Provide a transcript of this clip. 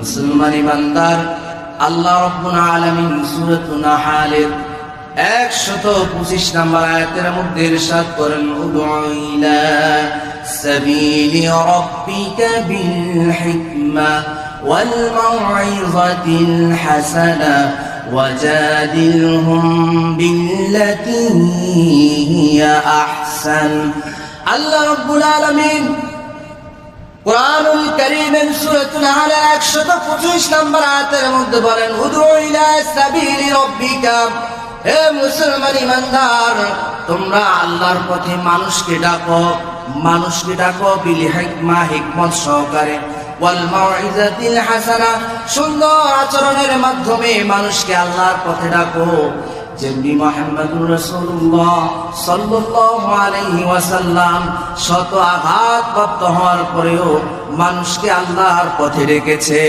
মুসলমানি বান্দার আল্লাহ রাব্বুল আলামিন সূরাতুন নাহলের 125 নম্বর আয়াতের মধ্যে ইরশাদ করেন উদউ ইলা সাবিলি রাব্বিকা বিল হিকমা ওয়াল মাউইযাতিল হাসানা ওয়াজাদিলহুম বিল্লাতী হিয়া আহসান। আল্লাহ রাব্বুল আলামিন কুরআনুল কারীমের সূরাতুন নাহলের 125 নম্বর আয়াতের মধ্যে বলেন উদউ ইলা সাবিলি রাব্বিকা, হে মুসলমান ইমানদার, তোমরা আল্লাহর পথে মানুষকে ডাকো বিল হিকমা, হিকমত সহকারে, ওয়াল মাউইযাতিল হাসানা, সুন্দর আচরণের মাধ্যমে মানুষকে আল্লাহর পথে ডাকো। যেমনি মুহাম্মদুর রাসূলুল্লাহ সাল্লাল্লাহু আলাইহি ওয়াসাল্লাম শত আঘাতপ্রাপ্ত হওয়ার পরেও মানুষকে আল্লাহর পথে ডেকেছে।